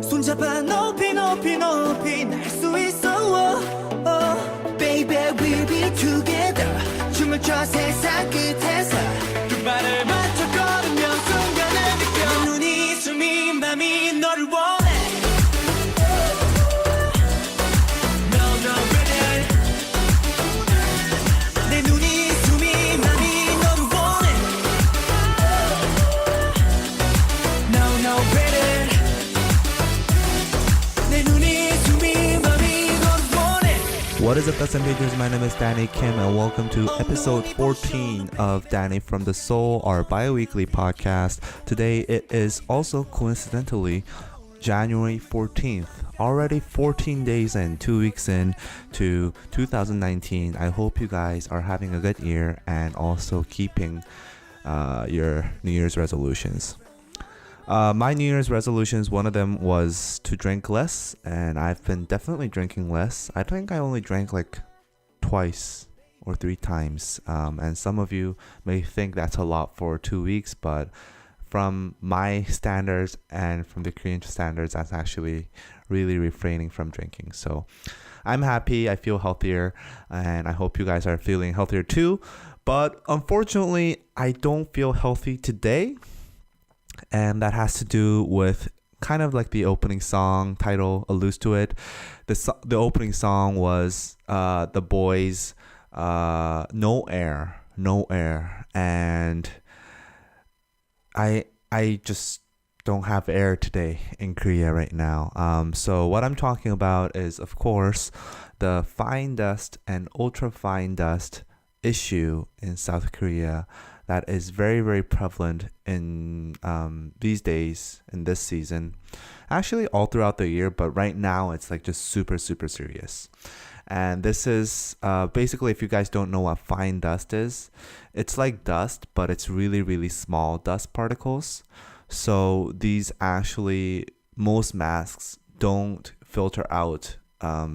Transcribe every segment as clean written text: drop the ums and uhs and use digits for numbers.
손잡아 높이 높이 높이 날 수 있어 Baby we'll be together 춤을 춰 세상 끝에서 그 발을 맞춰 걸으면 순간을 느껴 내 눈이 숨이 맘이 너를 원해 No no better 내 눈이 숨이 맘이 너를 원해 No no better 내 눈이 숨이 맘이 너를 원해 What is up, SMPers? My name is Danny Kim, and welcome to episode 14 of Danny from the Soul, our bi-weekly podcast. Today, it is also coincidentally January 14th. Already 14 days and 2 weeks in to 2019. I hope you guys are having a good year and also keeping your New Year's resolutions. My New Year's resolutions, one of them was to drink less, and I've been definitely drinking less. I think I only drank like twice or 3 times, and some of you may think that's a lot for 2 weeks, but from my standards and from the Korean standards, that's actually really refraining from drinking. So I'm happy, I feel healthier, and I hope you guys are feeling healthier too. But unfortunately, I don't feel healthy today. And that has to do with kind of like the opening song title alludes to it. The opening song was The Boys' No Air, and I just don't have air today in Korea right now. So what I'm talking about is, of course, the fine dust and ultra fine dust issue in South Korea that is very, very prevalent in these days, in this season. Actually, all throughout the year, but right now it's like just super, super serious. And this is basically, if you guys don't know what fine dust is, it's like dust, but it's really, really small dust particles. So these actually, most masks don't filter out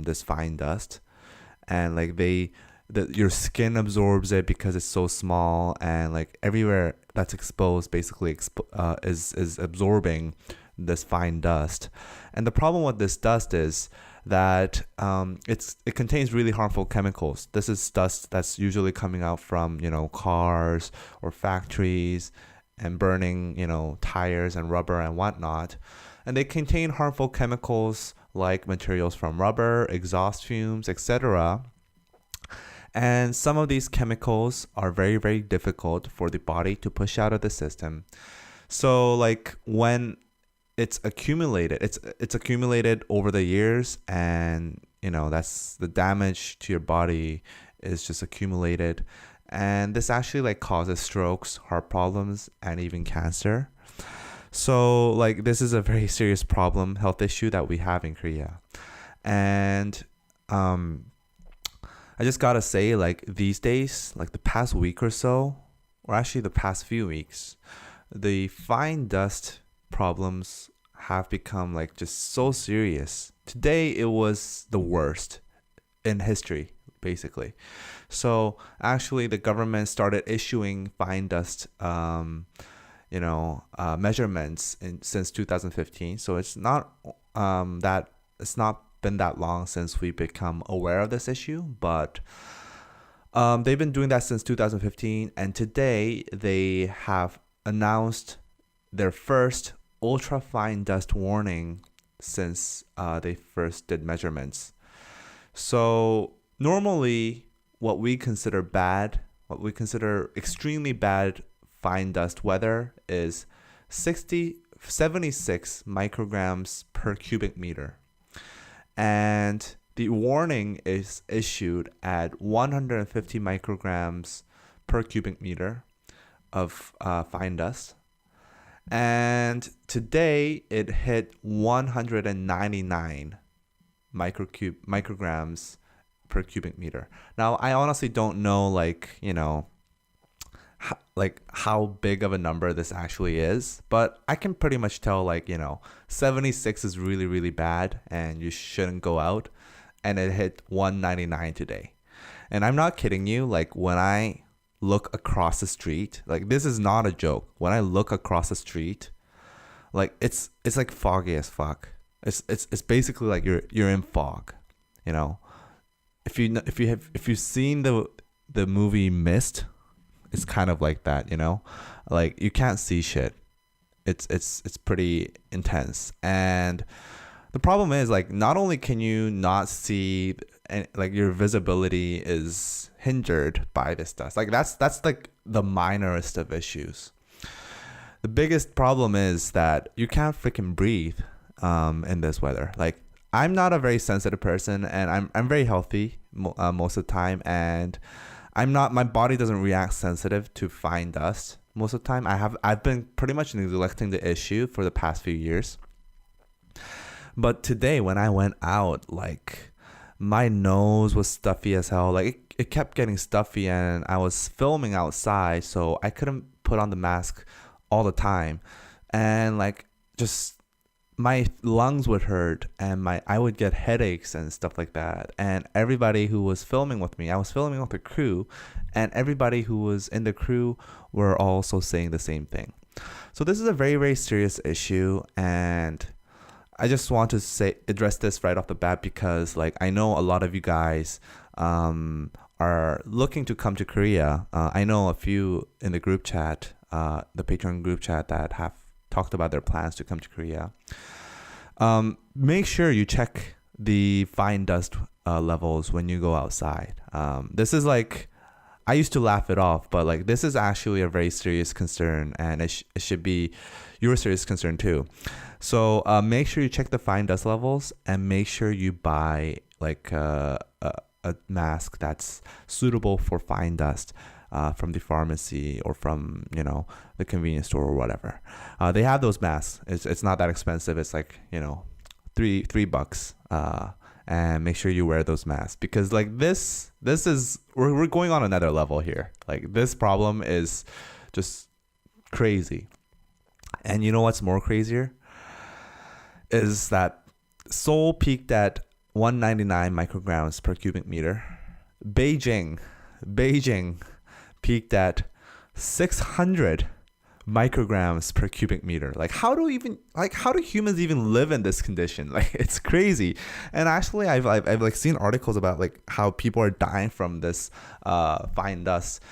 this fine dust. And like your skin absorbs it because it's so small, and like everywhere that's exposed basically is absorbing this fine dust. And the problem with this dust is that it contains really harmful chemicals. This is dust that's usually coming out from cars or factories and burning tires and rubber and whatnot. And they contain harmful chemicals like materials from rubber, exhaust fumes, etc. And some of these chemicals are very, very difficult for the body to push out of the system. So like when it's accumulated, it's accumulated over the years, and that's the damage to your body is just accumulated. And this actually like causes strokes, heart problems, and even cancer. So like this is a very serious problem, health issue that we have in Korea. And I just gotta say, like these days, like the past week or so, or actually the past few weeks, the fine dust problems have become like just so serious. Today it was the worst in history, basically. So actually the government started issuing fine dust measurements since 2015. So it's not been that long since we become aware of this issue, but they've been doing that since 2015, and today they have announced their first ultra fine dust warning since they first did measurements. So normally what we consider extremely bad fine dust weather is 76 micrograms per cubic meter. And the warning is issued at 150 micrograms per cubic meter of fine dust. And today it hit 199 micrograms per cubic meter. Now, I honestly don't know, how big of a number this actually is, but I can pretty much tell 76 is really, really bad and you shouldn't go out, and it hit 199 today. And I'm not kidding you, when I look across the street, this is not a joke, when I look across the street, like it's like foggy as fuck. It's basically like you're in fog, you know. If you've seen the movie Mist, it's kind of like that, you know. Like you can't see shit. It's pretty intense. And the problem is, like, not only can you not see, and like your visibility is hindered by this dust. Like that's like the minorest of issues. The biggest problem is that you can't freaking breathe in this weather. Like I'm not a very sensitive person, and I'm very healthy most of the time, and my body doesn't react sensitive to fine dust most of the time. I've been pretty much neglecting the issue for the past few years. But today when I went out, like my nose was stuffy as hell. Like it kept getting stuffy, and I was filming outside, so I couldn't put on the mask all the time. And like just my lungs would hurt, and I would get headaches and stuff like that. And everybody who was filming with me, I was filming with the crew, and everybody who was in the crew were also saying the same thing. So this is a very, very serious issue, and I just want to address this right off the bat, because like I know a lot of you guys are looking to come to Korea. I know a few in the group chat, the Patreon group chat, that have talked about their plans to come to Korea. Make sure you check the fine dust levels when you go outside. This is like, I used to laugh it off, but like this is actually a very serious concern, and it should be your serious concern too. So make sure you check the fine dust levels, and make sure you buy like a mask that's suitable for fine dust from the pharmacy or from, you know, the convenience store or whatever. They have those masks. It's not that expensive. It's like, you know, $3. And make sure you wear those masks, because like this is, we're going on another level here. Like this problem is just crazy. And you know what's more crazier is that Seoul peaked at 199 micrograms per cubic meter. Beijing peaked at 600 micrograms per cubic meter. Like how do humans even live in this condition? Like it's crazy. And actually I've like seen articles about like how people are dying from this fine dust.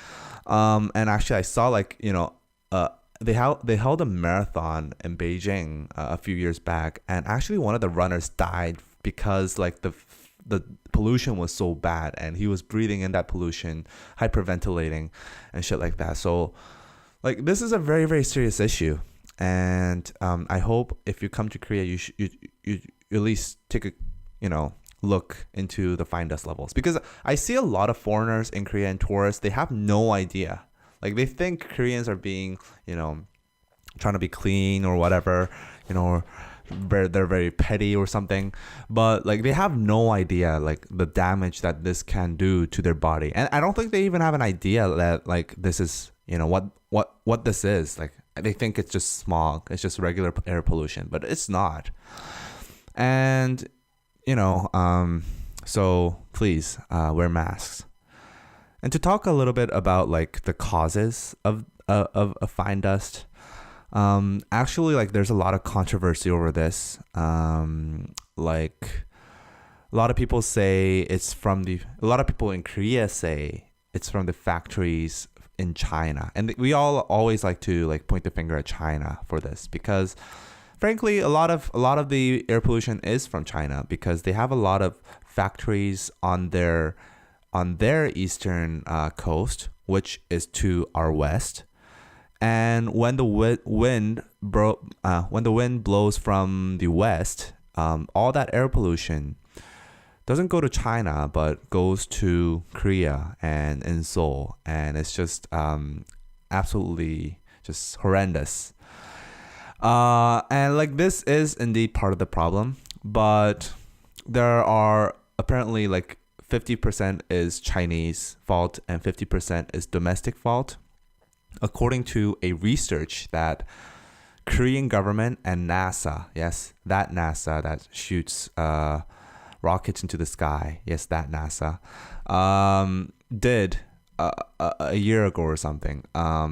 And actually I saw like, you know, they held a marathon in Beijing a few years back, and actually one of the runners died because like the pollution was so bad, and he was breathing in that pollution, hyperventilating and shit like that. So like this is a very, very serious issue, and I hope if you come to Korea, you at least take a, you know, look into the fine dust levels, because I see a lot of foreigners in Korea and tourists, they have no idea. Like they think Koreans are being, you know, trying to be clean or whatever, you know, or they're very petty or something, but like they have no idea like the damage that this can do to their body. And I don't think they even have an idea that like this is, you know, what this is. Like they think it's just smog, it's just regular air pollution, but it's not. And you know, so please wear masks. And to talk a little bit about like the causes of fine dust, actually like there's a lot of controversy over this. Like a lot of people say a lot of people in Korea say it's from the factories in China, and we all always like to like point the finger at China for this, because frankly a lot of the air pollution is from China, because they have a lot of factories on their eastern coast, which is to our west. And when the wind blows from the west, all that air pollution doesn't go to China, but goes to Korea and in Seoul, and it's just absolutely just horrendous. And like this is indeed part of the problem, but there are apparently like 50% is Chinese fault and 50% is domestic fault, according to a research that Korean government and NASA, yes, that NASA that shoots rockets into the sky, yes, that NASA, did a year ago or something.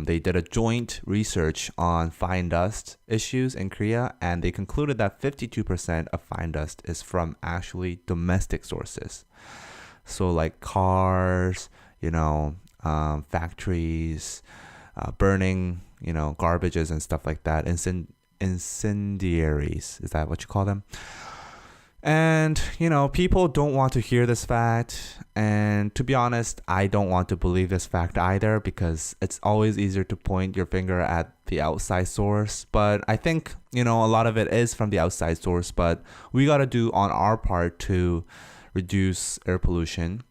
They did a joint research on fine dust issues in Korea, and they concluded that 52% of fine dust is from actually domestic sources. So like cars, factories, burning, garbages and stuff like that. Incendiaries, is that what you call them? And, people don't want to hear this fact. And to be honest, I don't want to believe this fact either, because it's always easier to point your finger at the outside source. But I think, a lot of it is from the outside source, but we got to do on our part to reduce air pollution.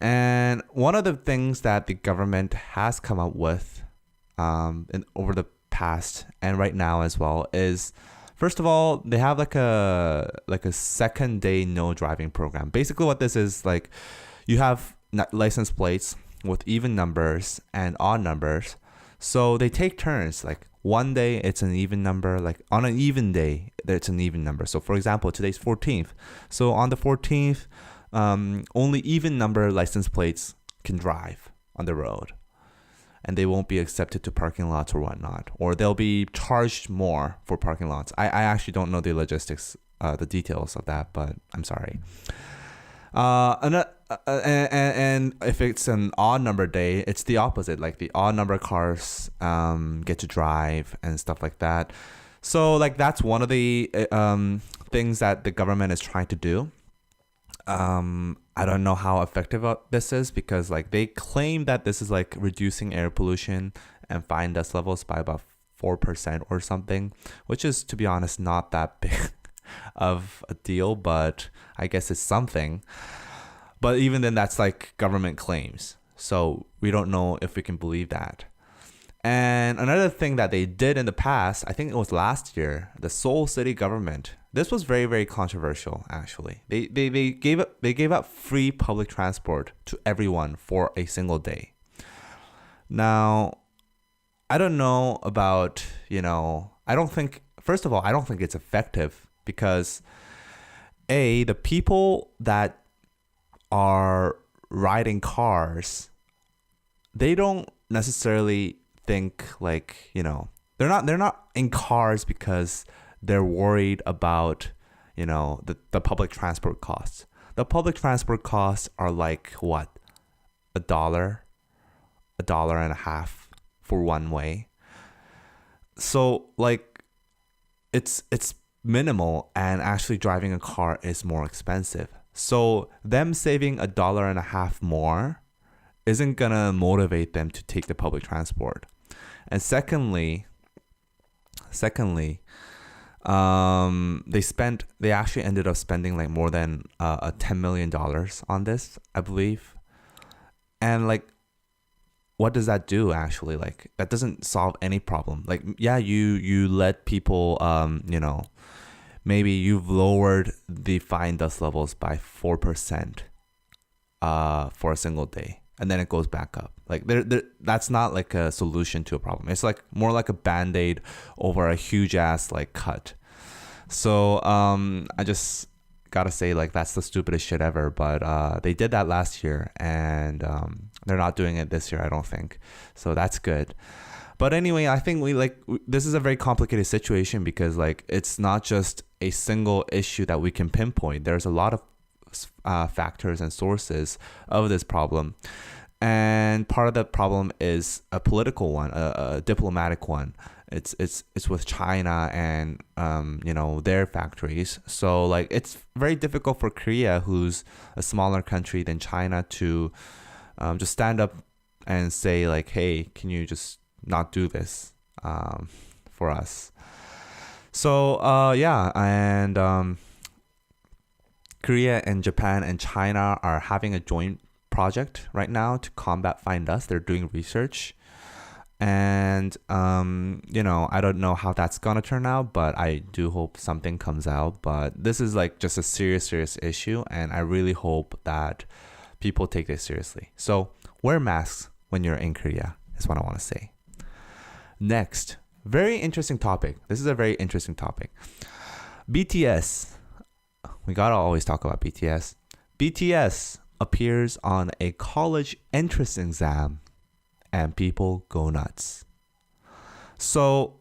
And one of the things that the government has come up with over the past and right now as well is, first of all, they have like a second day no driving program. Basically what this is, like, you have license plates with even numbers and odd numbers. So they take turns, like one day it's an even number, like on an even day it's an even number. So for example, today's 14th. So on the 14th, only even number license plates can drive on the road, and they won't be accepted to parking lots or whatnot, or they'll be charged more for parking lots. I actually don't know the logistics, the details of that, but I'm sorry. And if it's an odd number day, it's the opposite. Like the odd number cars get to drive and stuff like that. So like that's one of the things that the government is trying to do. I don't know how effective this is, because like they claim that this is like reducing air pollution and fine dust levels by about 4% or something, which is, to be honest, not that big of a deal, but I guess it's something. But even then, that's like government claims, so we don't know if we can believe that. And another thing that they did in the past, I think it was last year, the Seoul city government. This was very, very controversial, actually. They gave up free public transport to everyone for a single day. Now, I don't know about, first of all, I don't think it's effective, because the people that are riding cars, they don't necessarily think like, they're not in cars because they're worried about, the public transport costs. The public transport costs are like what? $1, $1.50 for one way. So like it's minimal, and actually driving a car is more expensive. So them saving $1.50 more isn't gonna motivate them to take the public transport. And secondly, they actually ended up spending like more than $10 million on this, I believe. And like, what does that do actually? Like, that doesn't solve any problem. Like, yeah, you let people, maybe you've lowered the fine dust levels by 4% for a single day, and then it goes back up. Like that's not like a solution to a problem. It's like more like a band-aid over a huge ass like cut. So I just gotta say, like, that's the stupidest shit ever. But they did that last year, and they're not doing it this year, I don't think. So that's good. But anyway, I think this is a very complicated situation, because like it's not just a single issue that we can pinpoint. There's a lot of factors and sources of this problem. And part of the problem is a political one, a diplomatic one. It's with China and their factories. So like it's very difficult for Korea, who's a smaller country than China, to just stand up and say like, hey, can you just not do this for us? So and Korea and Japan and China are having a joint project right now to combat fine dust. They're doing research, and I don't know how that's gonna turn out, but I do hope something comes out. But this is like just a serious issue, and I really hope that people take this seriously. So wear masks when you're in Korea is what I want to say. Next, very interesting topic. This is a very interesting topic. BTS. We gotta always talk about BTS. BTS appears on a college entrance exam and people go nuts. So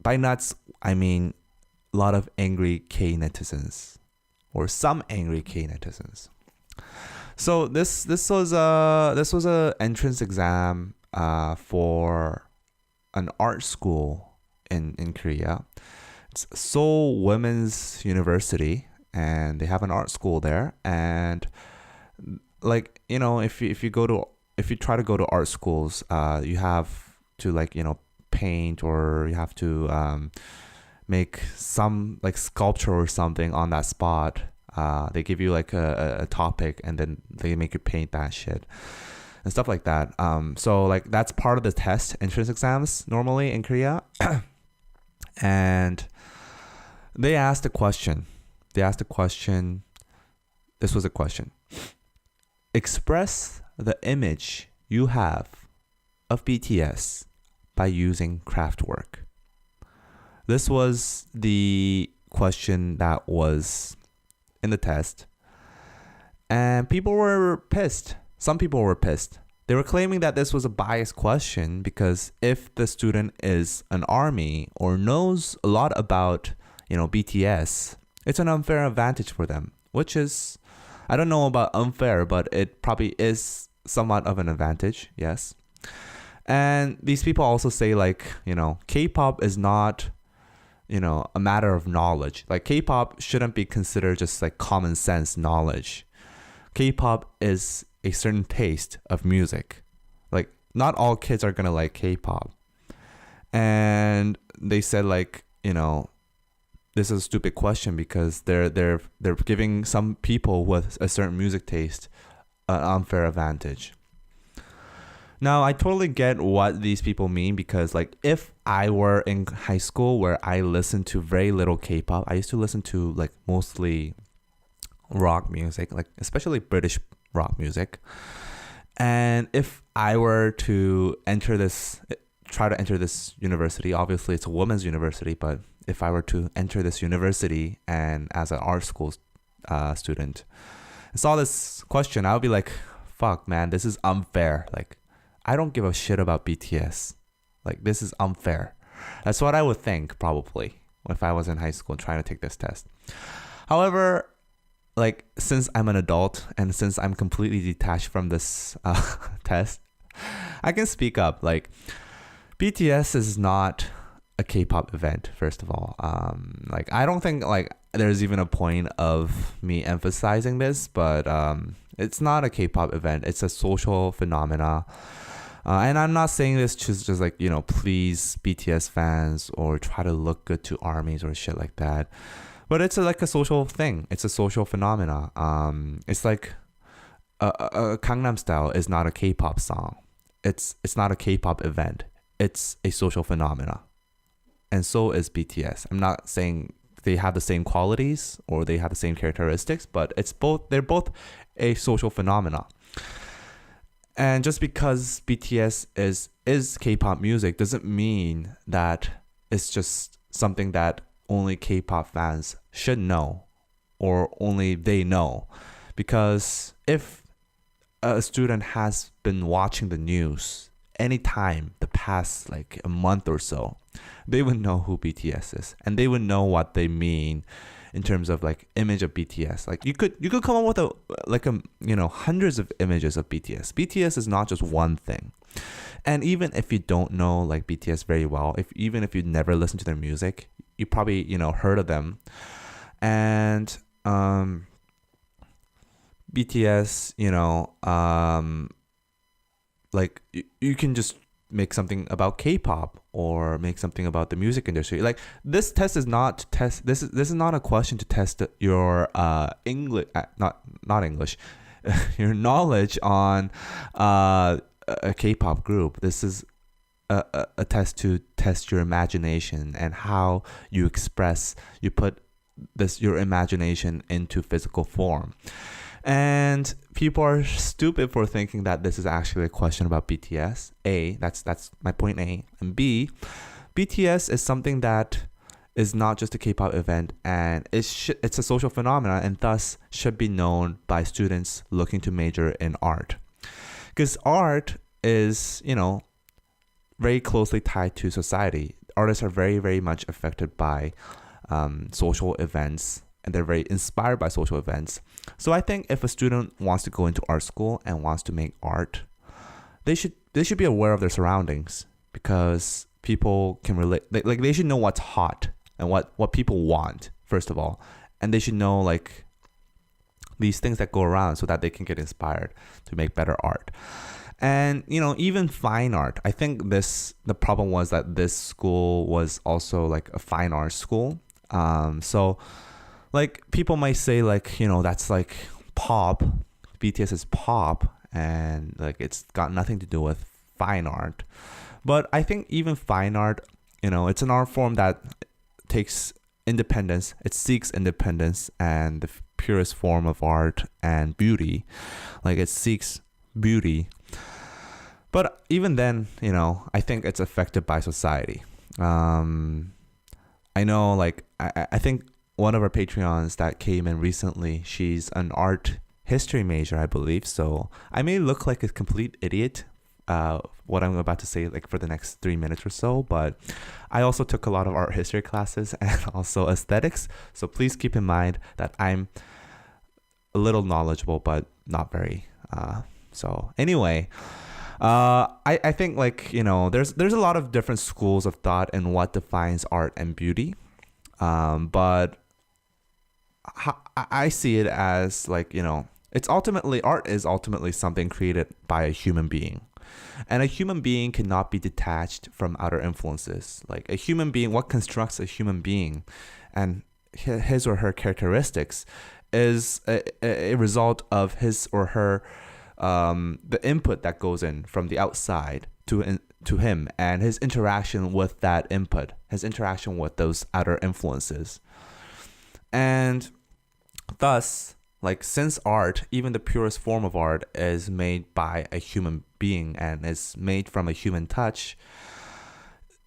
by nuts, I mean a lot of angry K netizens, or some angry K netizens. So this was a entrance exam for an art school in Korea. It's Seoul Women's University, and they have an art school there. And like, you know, if you try to go to art schools, you have to, like, you know, paint, or you have to make some like sculpture or something on that spot. They give you like a topic, and then they make you paint that shit and stuff like that. So like that's part of the test, entrance exams normally in Korea. And they asked a question. This was a question. Express the image you have of BTS by using craft work. This was the question that was in the test. And people were pissed. Some people were pissed. They were claiming that this was a biased question because if the student is an ARMY or knows a lot about, you know, BTS, it's an unfair advantage for them, which is, I don't know about unfair, but it probably is somewhat of an advantage, yes. And these people also say, like, you know, K-pop is not, you know, a matter of knowledge. Like, K-pop shouldn't be considered just like common sense knowledge. K-pop is a certain taste of music. Like, not all kids are gonna like K-pop. And they said, like, you know, this is a stupid question because they're giving some people with a certain music taste an unfair advantage. Now, I totally get what these people mean because, like, if I were in high school where I listened to very little K-pop, I used to listen to, like, mostly rock music, like, especially British rock music. And if I were to try to enter this university, obviously it's a women's university, but if I were to enter this university and as an art school student, I saw this question, I would be like, fuck, man, this is unfair. Like, I don't give a shit about BTS. Like, this is unfair. That's what I would think, probably, if I was in high school trying to take this test. However, like, since I'm an adult and since I'm completely detached from this test, I can speak up. Like, BTS is not a K-pop event, first of all. Like, I don't think, like, there's even a point of me emphasizing this, but it's not a K-pop event. It's a social phenomena. And I'm not saying this just like, you know, please BTS fans or try to look good to ARMYs or shit like that. But it's like a social thing. It's a social phenomena. It's like a Gangnam Style is not a K-pop song. It's not a K-pop event. It's a social phenomena. And so is BTS. I'm not saying they have the same qualities or they have the same characteristics, but they're both a social phenomena. And just because BTS is K-pop music doesn't mean that it's just something that only K-pop fans should know or only they know. Because if a student has been watching the news anytime the past like a month or so, they would know who BTS is and they would know what they mean in terms of like image of BTS. Like you could come up with hundreds of images of BTS. BTS is not just one thing. And even if you don't know like BTS very well, even if you never listened to their music, you probably, heard of them. And BTS, like you can just make something about K-pop or make something about the music industry. Like this test is not to test. This is not a question to test your English, not English, your knowledge on a K-pop group. This is a test to test your imagination and how you put your imagination into physical form. And people are stupid for thinking that this is actually a question about BTS. A, that's my point A. And B, BTS is something that is not just a K-pop event, and it's a social phenomenon, and thus should be known by students looking to major in art. Because art is, very closely tied to society. Artists are very, very much affected by social events, and they're very inspired by social events. So I think if a student wants to go into art school and wants to make art, they should be aware of their surroundings, because people can relate. Like they should know what's hot and what people want, first of all, and they should know like these things that go around so that they can get inspired to make better art. And even fine art, I think the problem was that this school was also like a fine arts school. So like people might say like, that's like pop, BTS is pop, and like it's got nothing to do with fine art. But I think even fine art, it's an art form that takes independence. It seeks independence and the purest form of art and beauty. Like it seeks beauty. But even then, I think it's affected by society. I know, like, I think one of our Patreons that came in recently, she's an art history major, I believe. So I may look like a complete idiot, what I'm about to say, like for the next 3 minutes or so. But I also took a lot of art history classes and also aesthetics. So please keep in mind that I'm a little knowledgeable, but not very. So anyway. I think like there's a lot of different schools of thought in what defines art and beauty, but I see it as like it's ultimately art is ultimately something created by a human being, and a human being cannot be detached from outer influences. Like a human being, what constructs a human being, and his or her characteristics is a result of his or her the input that goes in from the outside to him, and his interaction with that input, his interaction with those outer influences. And thus, like, since art, even the purest form of art, is made by a human being and is made from a human touch,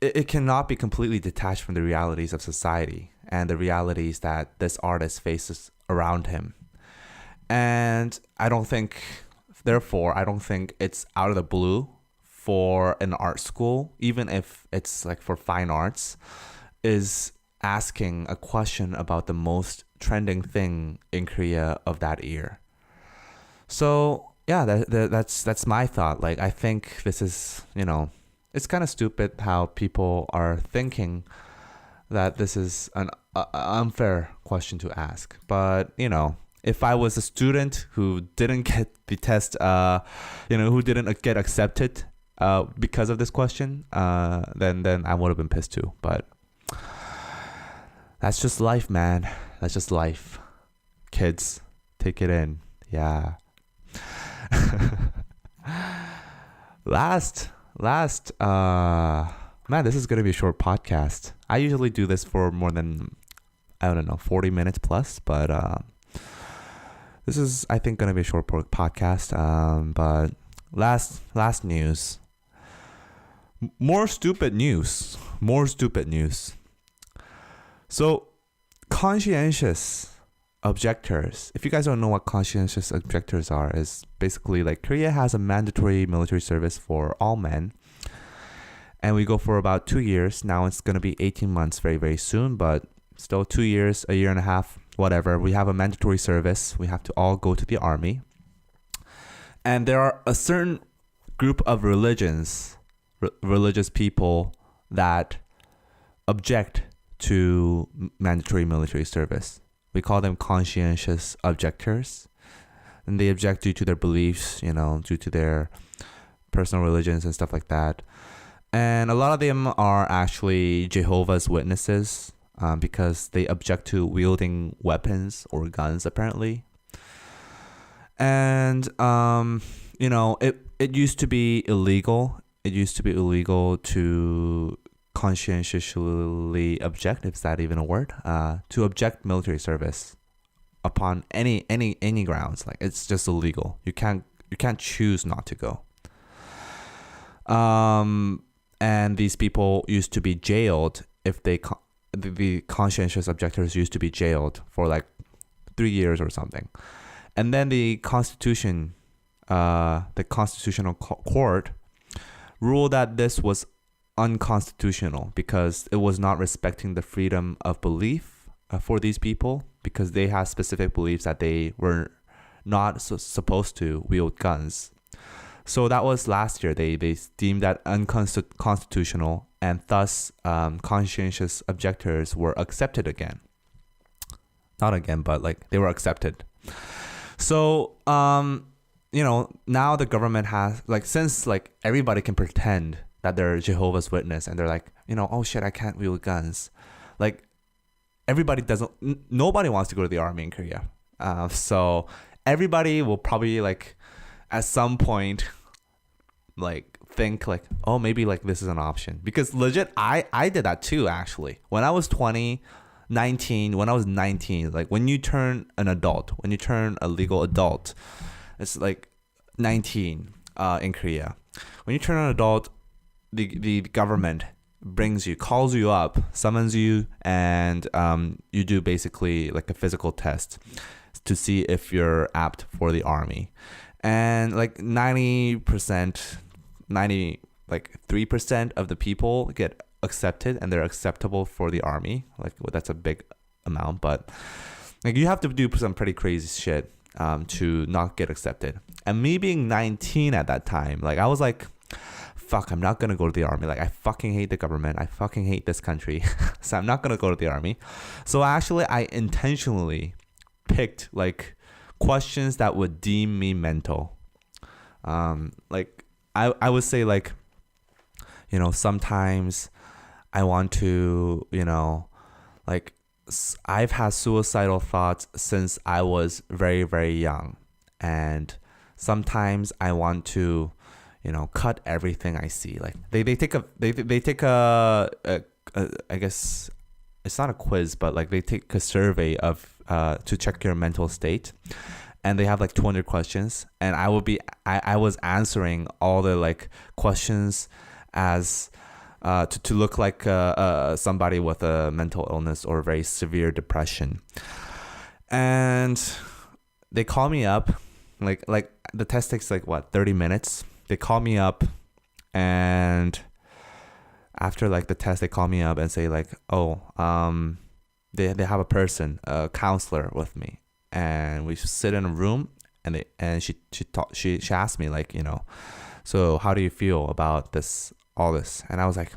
it cannot be completely detached from the realities of society and the realities that this artist faces around him. And Therefore, I don't think it's out of the blue for an art school, even if it's like for fine arts, is asking a question about the most trending thing in Korea of that year. So yeah, that's my thought. Like I think this is, it's kind of stupid how people are thinking that this is an unfair question to ask. But if I was a student who didn't get the test, who didn't get accepted because of this question, then I would have been pissed too. But that's just life, man. That's just life. Kids, take it in. Yeah. Last, man, this is going to be a short podcast. I usually do this for more than, 40 minutes plus, but this is, I think, going to be a short podcast. But last news. More stupid news. So, conscientious objectors. If you guys don't know what conscientious objectors are, is basically like Korea has a mandatory military service for all men. And we go for about 2 years. Now it's going to be 18 months very, very soon, but still 2 years, a year and a half. Whatever, we have a mandatory service. We have to all go to the army. And there are a certain group of religious people that object to mandatory military service. We call them conscientious objectors. And they object due to their beliefs, due to their personal religions and stuff like that. And a lot of them are actually Jehovah's Witnesses. Because they object to wielding weapons or guns, apparently. And, it used to be illegal. It used to be illegal to conscientiously object, if that even a word, to object military service upon any grounds. Like, it's just illegal. You can't choose not to go. And these people used to be jailed if they the conscientious objectors used to be jailed for like 3 years or something. And then the constitutional court ruled that this was unconstitutional because it was not respecting the freedom of belief for these people, because they had specific beliefs that they were not supposed to wield guns. So that was last year. They deemed that unconstitutional, and thus conscientious objectors were accepted again. Not again, but like they were accepted. So now the government has, like, since like everybody can pretend that they're Jehovah's Witness and they're like, oh shit, I can't wield guns. Like nobody wants to go to the army in Korea. So everybody will probably like at some point like think like, oh, maybe like this is an option, because legit I did that too actually. When I was 19, like when you turn an adult, when you turn a legal adult, it's like 19 in Korea. When you turn an adult, the government calls you up, summons you, and you do basically like a physical test to see if you're apt for the army. And like 93% of the people get accepted, and they're acceptable for the army. Like, well, that's a big amount, but like you have to do some pretty crazy shit to not get accepted. And me being 19 at that time, like I was like, fuck, I'm not gonna go to the army. Like I fucking hate the government. I fucking hate this country. So I'm not gonna go to the army. So actually I intentionally picked like questions that would deem me mental. Like I would say like, sometimes I want to, like I've had suicidal thoughts since I was very, very young. And sometimes I want to, cut everything I see. Like they take a I guess it's not a quiz, but like they take a survey of to check your mental state. And they have like 200 questions, and I was answering all the like questions as to look like somebody with a mental illness or very severe depression. And they call me up, like the test takes like 30 minutes. They call me up, and after like the test, they call me up and say like, oh, they have a counselor with me. And we sit in a room, and she asked me like, so how do you feel about all this? And I was like,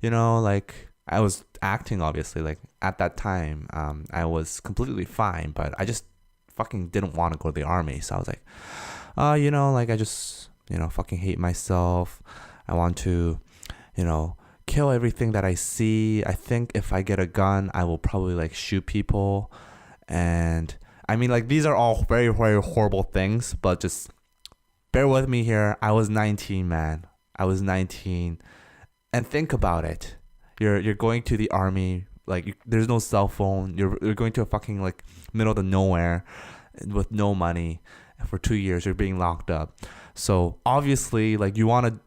like I was acting, obviously, like at that time, I was completely fine, but I just fucking didn't want to go to the army. So I was like, like I just, fucking hate myself. I want to, kill everything that I see. I think if I get a gun, I will probably like shoot people. And I mean, like, these are all very, very horrible things, but just bear with me here. I was 19, man. I was 19. And think about it. You're going to the army. Like, there's no cell phone. You're going to a fucking, like, middle of the nowhere with no money. For 2 years, you're being locked up. So, obviously, like, you want to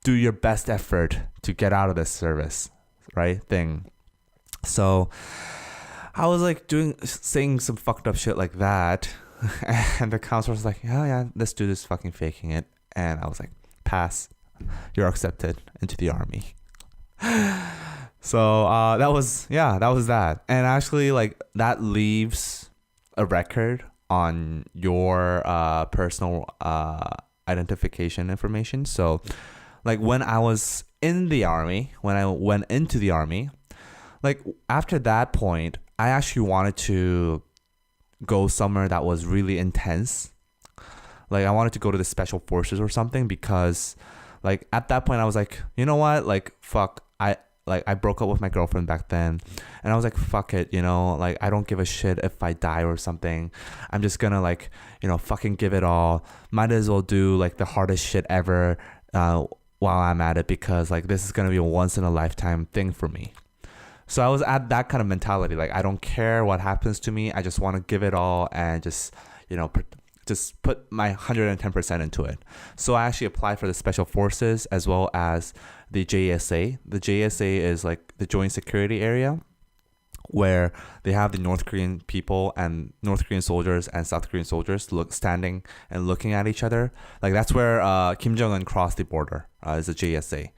do your best effort to get out of this service, right? So I was like saying some fucked up shit like that, and the counselor was like, yeah, this dude is fucking faking it. And I was like, pass, you're accepted into the army. So that was that. And actually, like, that leaves a record on your personal identification information. So like when I was in the army, when I went into the army, like after that point, I actually wanted to go somewhere that was really intense. Like I wanted to go to the special forces or something, because like at that point I was like, you know what? Like, fuck, I broke up with my girlfriend back then, and I was like, fuck it, like I don't give a shit if I die or something. I'm just gonna like, fucking give it all. Might as well do like the hardest shit ever while I'm at it, because like this is gonna be a once in a lifetime thing for me. So I was at that kind of mentality. Like, I don't care what happens to me. I just want to give it all and just, just put my 110% into it. So I actually applied for the Special Forces as well as the JSA. The JSA is like the Joint Security Area. where they have the North Korean people and North Korean soldiers and South Korean soldiers standing and looking at each other. Like that's where Kim Jong-un crossed the border. Is a JSA.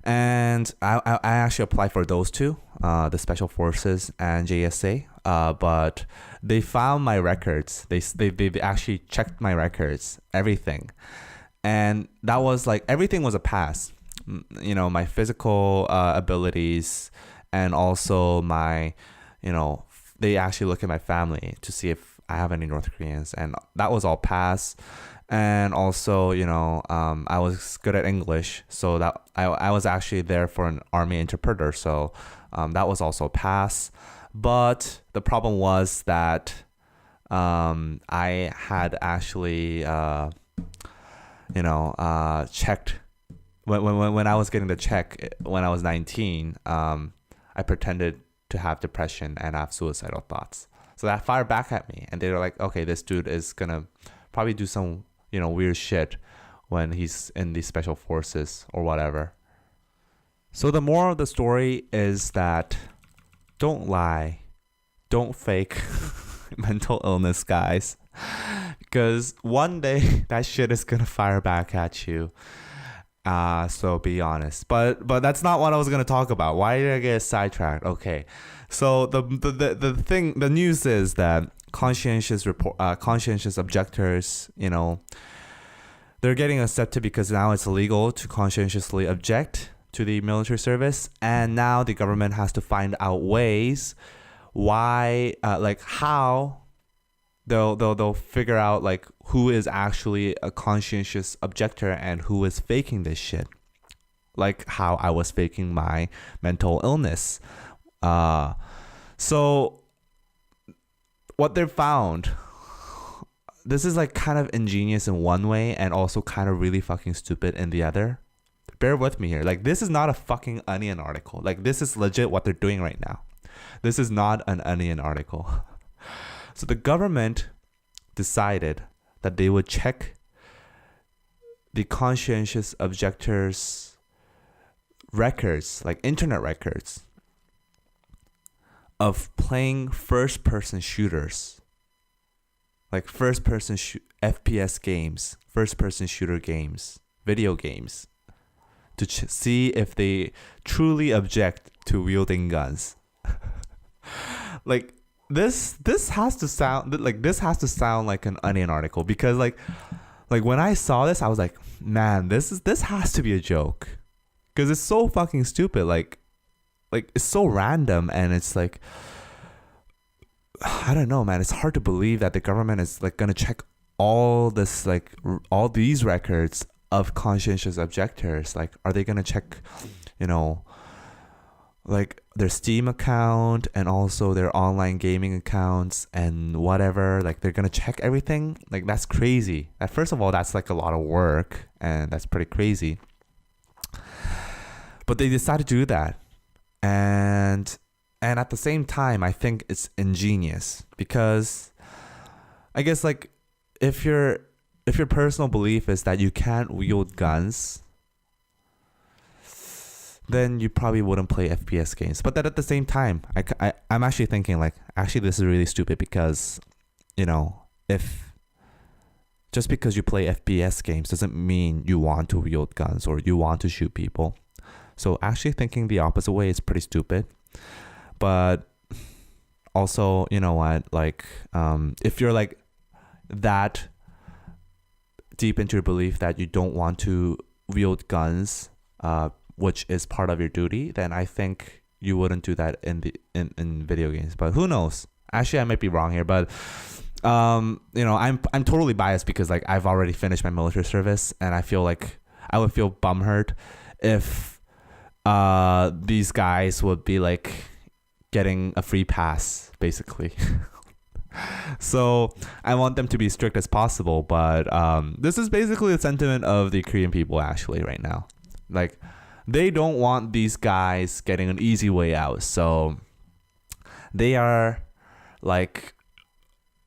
And I actually applied for those two, the Special Forces and JSA. But they found my records. They actually checked my records, everything. And that was like, everything was a pass. You know, my physical abilities, and also my, you know, they actually look at my family to see if I have any North Koreans, and that was all pass. And also, you know, I was good at English, so that I was actually there for an army interpreter, so that was also pass. But the problem was that I had actually, checked when I was getting the check when I was 19. I pretended to have depression and have suicidal thoughts. So that fired back at me, and they were like, okay, this dude is gonna probably do some, you know, weird shit when he's in the special forces or whatever. So the moral of the story is that don't lie, don't fake mental illness, guys, because one day that shit is gonna fire back at you. So be honest, but that's not what I was gonna talk about. Why did I get sidetracked? Okay, so the news is that conscientious objectors, you know, they're getting accepted because now it's illegal to conscientiously object to the military service, and now the government has to find out ways why, like how they'll figure out like who is actually a conscientious objector and who is faking this shit, like how I was faking my mental illness. So what they found, this is like kind of ingenious in one way and also kind of really fucking stupid in the other. Bear with me here. Like, this is not a fucking Onion article. Like, this is legit what they're doing right now. This is not an Onion article. So the government decided that they would check the conscientious objectors' records, like internet records, of playing first-person shooters, like first-person FPS games, first-person shooter games, video games, to see if they truly object to wielding guns. Like, this has to sound like an Onion article, because like when I saw this, I was like, man, this has to be a joke, because it's so fucking stupid. Like it's so random, and it's like, I don't know, man. It's hard to believe that the government is like gonna check all this, like all these records of conscientious objectors. Like, are they gonna check, you know, like their Steam account and also their online gaming accounts and whatever? Like, they're gonna check everything? Like, that's crazy. First of all, that's like a lot of work, and that's pretty crazy. But they decided to do that. And at the same time, I think it's ingenious, because I guess, like, if your personal belief is that you can't wield guns, then you probably wouldn't play FPS games. But then at the same time, I'm actually thinking, like, actually this is really stupid, because, you know, if just because you play FPS games doesn't mean you want to wield guns or you want to shoot people. So actually thinking the opposite way is pretty stupid. But also, you know what, like, if you're like that deep into your belief that you don't want to wield guns, which is part of your duty, then I think you wouldn't do that in video games. But who knows? Actually, I might be wrong here, but you know, I'm totally biased, because like I've already finished my military service, and I feel like I would feel bumhurt if these guys would be like getting a free pass, basically. So I want them to be strict as possible, but this is basically the sentiment of the Korean people actually right now. Like, they don't want these guys getting an easy way out, so they are like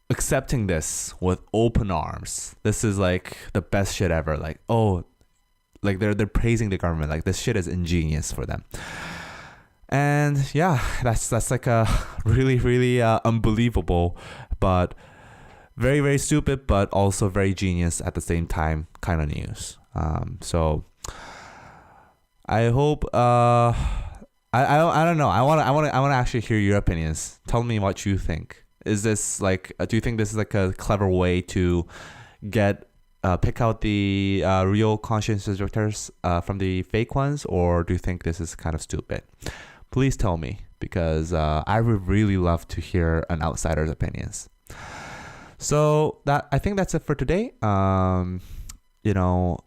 accepting this with open arms. This is like the best shit ever. Like, oh, like they're praising the government, like this shit is ingenious for them. And yeah, that's like a really really unbelievable, but very very stupid, but also very genius at the same time kind of news. So I hope I don't know. I want to actually hear your opinions. Tell me what you think. Is this like do you think this is like a clever way to get pick out the real conscientious objectors from the fake ones, or do you think this is kind of stupid? Please tell me, because I would really love to hear an outsider's opinions. So that I think that's it for today. You know,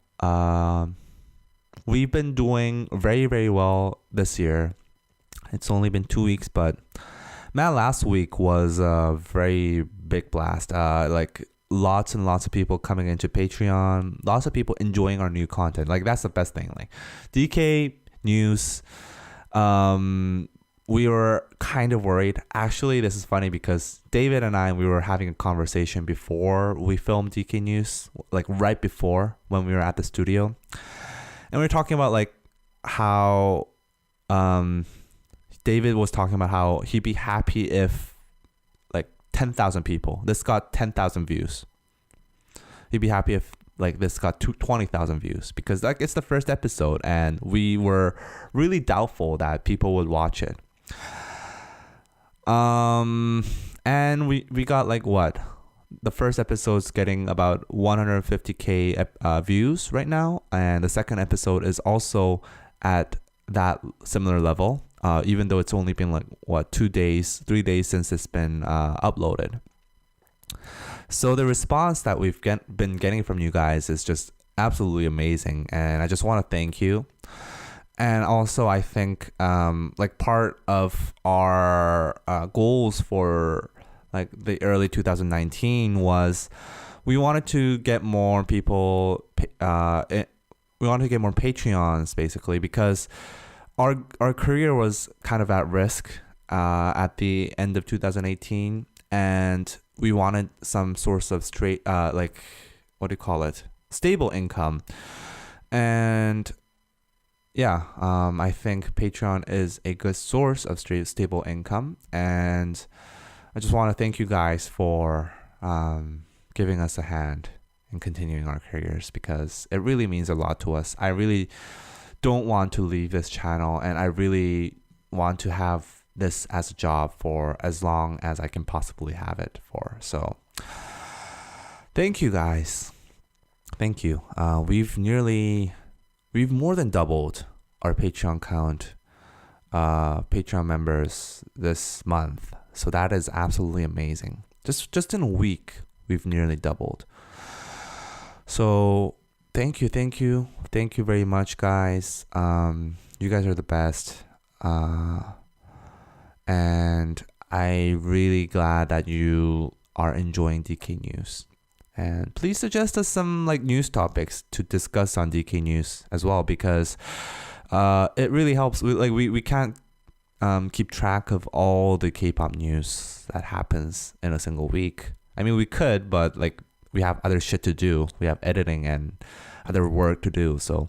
we've been doing very very well this year. It's only been 2 weeks, but man, last week was a very big blast. Like lots and lots of people coming into Patreon, lots of people enjoying our new content. Like that's the best thing. Like DK news, we were kind of worried. Actually, this is funny because David and I, we were having a conversation before we filmed DK news, like right before when we were at the studio, and we were talking about like how David was talking about how he'd be happy if like 10,000 people, this got 10,000 views. He'd be happy if like this got 20,000 views, because like it's the first episode and we were really doubtful that people would watch it. And we got like what? The first episode's getting about 150k views right now, and the second episode is also at that similar level. Even though it's only been like what 3 days since it's been uploaded. So the response that we've been getting from you guys is just absolutely amazing, and I just want to thank you. And also I think like part of our goals for like the early 2019 was we wanted to get more people we wanted to get more Patreons basically, because our career was kind of at risk at the end of 2018, and we wanted some source of straight like what do you call it, stable income. And yeah, I think Patreon is a good source of stable income, and I just want to thank you guys for giving us a hand in continuing our careers, because it really means a lot to us. I really don't want to leave this channel, and I really want to have this as a job for as long as I can possibly have it for. So thank you guys. Thank you. We've more than doubled our Patreon count, Patreon members this month. So that is absolutely amazing. Just in a week, we've nearly doubled. So thank you very much, guys. You guys are the best, and I'm really glad that you are enjoying DK News. And please suggest us some like news topics to discuss on DK News as well, because it really helps. We can't keep track of all the K-pop news that happens in a single week. I mean, we could, but like we have other shit to do. We have editing and other work to do. So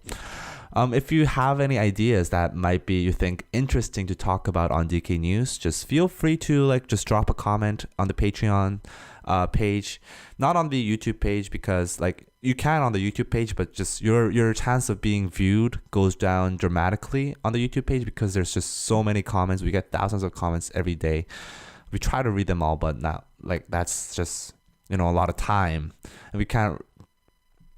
if you have any ideas that might be you think interesting to talk about on DK News, just feel free to like just drop a comment on the Patreon page, not on the YouTube page, because like you can on the YouTube page, but just your chance of being viewed goes down dramatically on the YouTube page, because there's just so many comments. We get thousands of comments every day. We try to read them all, but not like that's just a lot of time, and we can't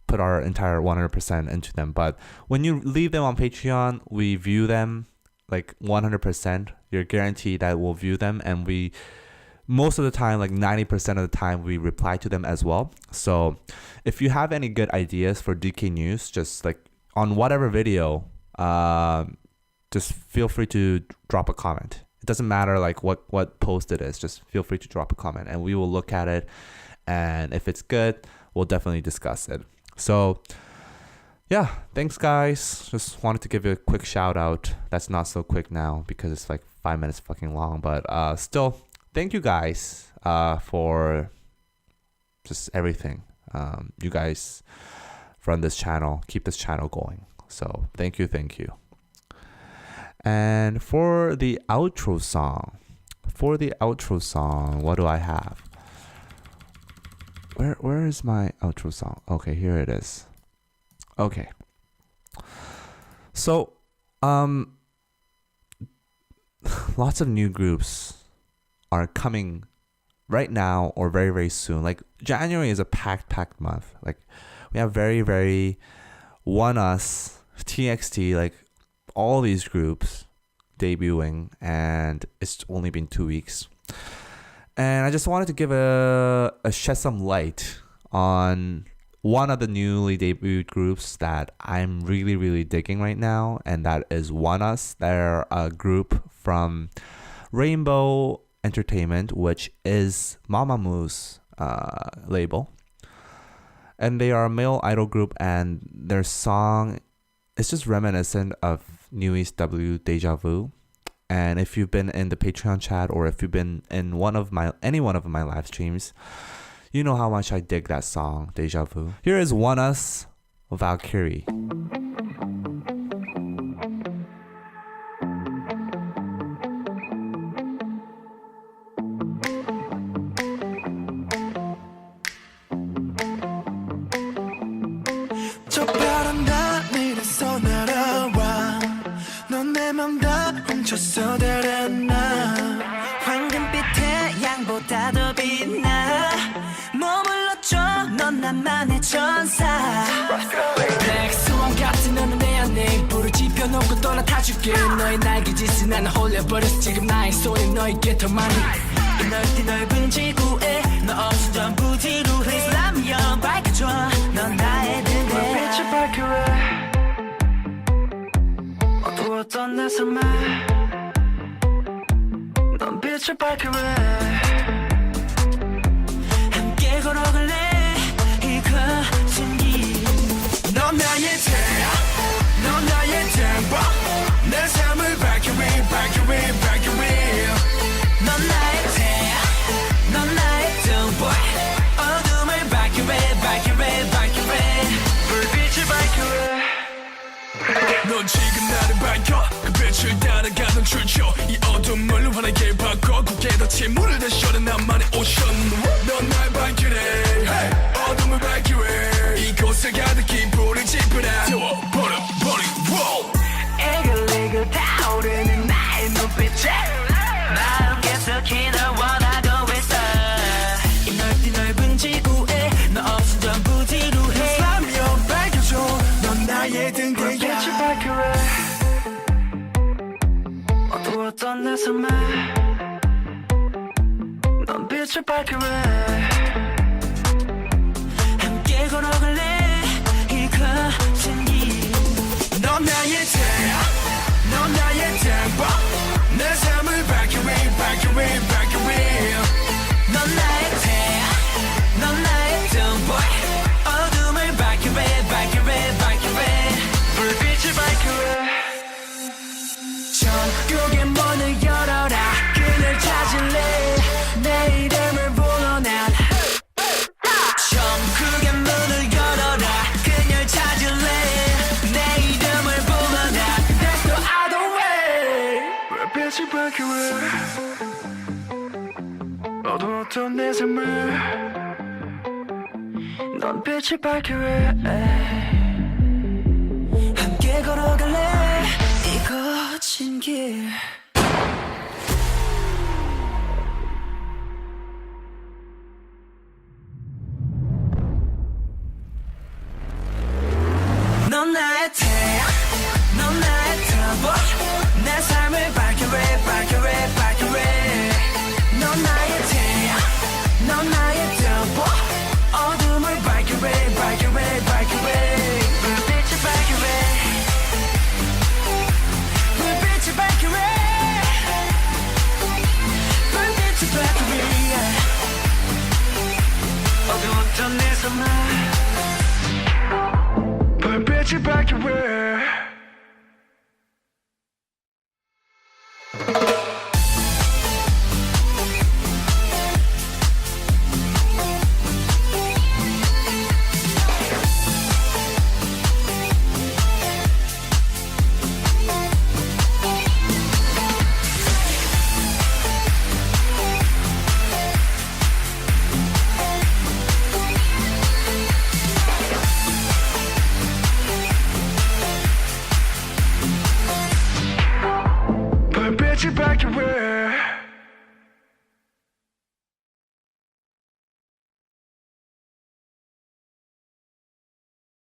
put our entire 100% into them. But when you leave them on Patreon, we view them like 100%. You're guaranteed that we'll view them, and we most of the time, like 90% of the time, we reply to them as well. So if you have any good ideas for DK News, just like on whatever video, just feel free to drop a comment. It doesn't matter like what post it is, just feel free to drop a comment and we will look at it, and if it's good, we'll definitely discuss it. So yeah, thanks guys. Just wanted to give you a quick shout out. That's not so quick now because it's like 5 minutes fucking long, but still thank you guys for just everything. You guys run this channel, keep this channel going. So thank you. And for the outro song, what do I have? Where is my outro song? Okay, here it is. Okay. So, lots of new groups are coming right now or very, very soon. Like January is a packed month. Like we have very, very ONEUS, TXT, like all these groups debuting, and it's only been 2 weeks. And I just wanted to give a shed some light on one of the newly debuted groups that I'm really, really digging right now, and that is ONEUS. They're a group from Rainbow Entertainment, which is Mamamoo's label. And they are a male idol group, and their song is just reminiscent of Newie's W Deja Vu. And if you've been in the Patreon chat or if you've been in any one of my live streams, you know how much I dig that song, Deja Vu. Here is ONEUS, Valkyrie. 저 바람 하늘에서 날아와 넌 내 맘 다 훔쳤어 달아나 황금빛 태양보다 더 빛나 머물러줘 넌 나만의 천사 백수왕 같은 너는 내 안에 불을 지펴놓고 떠나타줄게 너의 날개짓은 나는 홀려버렸어 지금 나의 손이 너에게 더 많이 이 넓디 넓은 지구에 너 없어 전부 지루해 슬라미여 밝혀줘 넌 나의 등대 빛을 밝혀해 어두웠던 내 삶에 넌 빛을 밝혀해 함께 걸어갈래 이 거친 길 넌 나의 태양 넌 나의 템포 내 삶을 밝혀해 밝혀해 밝혀해 넌 나의 태양 넌 나의 등불 어둠을 밝혀해 밝혀해 밝혀해 불빛을 밝혀해 넌 지금 나를 밝혀 그 빛을 따라가던 출처 이 어둠을 환하게 바꿔 고개 닫힌 물을 다셔라 나만의 오션 넌 날 밝히래 hey. 어둠을 밝히래 이곳에 가득히 불을 지펴라 태워버려 이글이글 타오르는 나의 눈빛에 마음 계속히 널 원하고 있어 이 넓디 넓은 지구에 너 없음 전부 지루해 슬라미여 밝혀줘 넌 나의 등대야 빛을 밝혀해 어두웠던 내 삶에 넌 빛을 밝혀해 함께 걸어갈래 이 거친 길넌 나의 태양 넌 나의 템포 내 삶을 밝혀해 밝혀해 밝혀해 넌 나의 태양 넌 나의 등불 어둠을 밝혀해 밝혀해 밝혀해 불빛을 밝혀해 천국의 문을 열어라 그늘 찾을래 내 이름을 불러 난 천국의 문을 열어라 그녀를 찾을래 내 이름을 불러 난 There's no other way 불빛을 밝혀해 어두웠던 내 삶을 넌 빛을 밝혀해 함께 걸어갈래 이 거친 길 넌 나의 태양 넌 나의 터보 내 삶을 밝혀해 밝혀해 밝혀해 넌 나의 태양 넌 나의 터보 어둠을 밝혀해 밝혀해 밝혀해 불빛을 밝혀해 불빛을 밝혀해 불빛을 밝혀해 어두웠던 내 삶을 불빛을 밝혀해